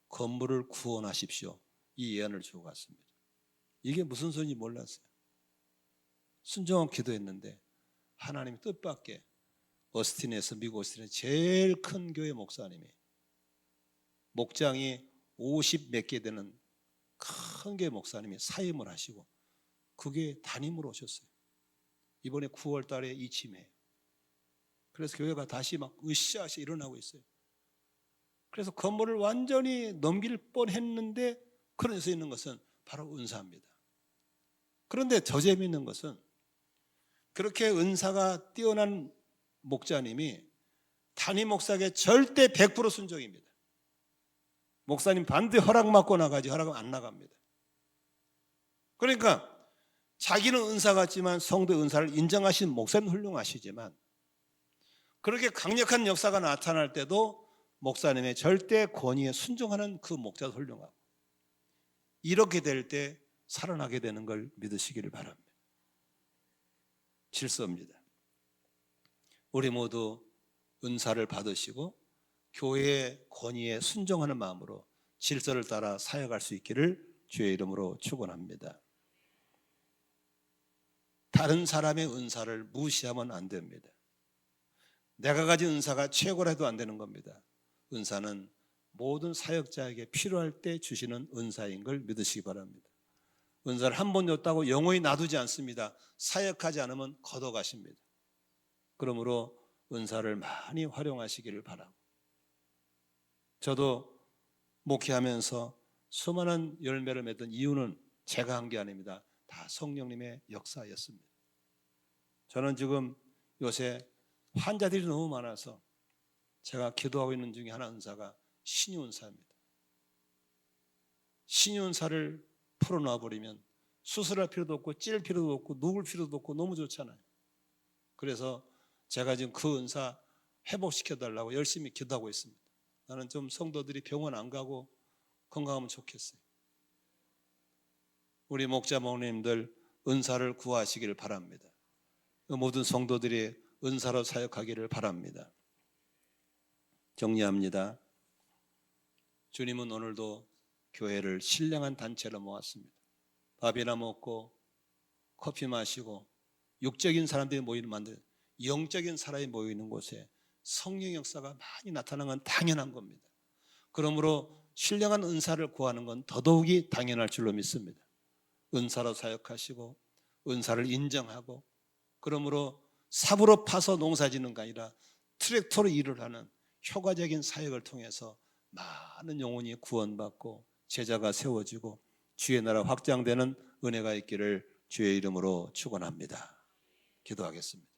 건물을 구원하십시오. 이 예언을 주고 갔습니다. 이게 무슨 소리인지 몰랐어요. 순종하고 기도했는데 하나님 뜻밖의 어스틴에서, 미국 어스틴에서 제일 큰 교회 목사님이, 목장이 50 몇 개 되는 큰 교회 목사님이 사임을 하시고 그게 담임으로 오셨어요. 이번에 9월 달에 이침해요. 그래서 교회가 다시 막 으쌰으쌰 일어나고 있어요. 그래서 건물을 완전히 넘길 뻔했는데 그런 서 있는 것은 바로 은사입니다. 그런데 더 재미있는 것은 그렇게 은사가 뛰어난 목자님이 담임 목사에게 절대 100% 순종입니다. 목사님 반대 허락 받고 나가지 허락은 안 나갑니다. 그러니까 자기는 은사 같지만 성도 은사를 인정하시는 목사님 훌륭하시지만 그렇게 강력한 역사가 나타날 때도 목사님의 절대 권위에 순종하는 그 목자도 훌륭하고, 이렇게 될 때 살아나게 되는 걸 믿으시기를 바랍니다. 질서입니다. 우리 모두 은사를 받으시고 교회의 권위에 순종하는 마음으로 질서를 따라 사역할 수 있기를 주의 이름으로 축원합니다. 다른 사람의 은사를 무시하면 안 됩니다. 내가 가진 은사가 최고라 해도 안 되는 겁니다. 은사는 모든 사역자에게 필요할 때 주시는 은사인 걸 믿으시기 바랍니다. 은사를 한 번 줬다고 영원히 놔두지 않습니다. 사역하지 않으면 걷어가십니다. 그러므로 은사를 많이 활용하시기를 바라고, 저도 목회하면서 수많은 열매를 맺은 이유는 제가 한 게 아닙니다. 다 성령님의 역사였습니다. 저는 지금 요새 환자들이 너무 많아서 제가 기도하고 있는 중에 하나 은사가 신유은사입니다. 신유은사를 풀어놔버리면 수술할 필요도 없고 찔 필요도 없고 누굴 필요도 없고 너무 좋잖아요. 그래서 제가 지금 그 은사 회복시켜달라고 열심히 기도하고 있습니다. 나는 좀 성도들이 병원 안 가고 건강하면 좋겠어요. 우리 목자 목님들 은사를 구하시기를 바랍니다. 모든 성도들이 은사로 사역하기를 바랍니다. 정리합니다. 주님은 오늘도 교회를 신령한 단체로 모았습니다. 밥이나 먹고 커피 마시고 육적인 사람들이 모이는 만들, 영적인 사람이 모이는 곳에 성령 역사가 많이 나타나는 건 당연한 겁니다. 그러므로 신령한 은사를 구하는 건 더더욱이 당연할 줄로 믿습니다. 은사로 사역하시고 은사를 인정하고, 그러므로 삽으로 파서 농사짓는 게 아니라 트랙터로 일을 하는 효과적인 사역을 통해서 많은 영혼이 구원받고 제자가 세워지고 주의 나라 확장되는 은혜가 있기를 주의 이름으로 축원합니다. 기도하겠습니다.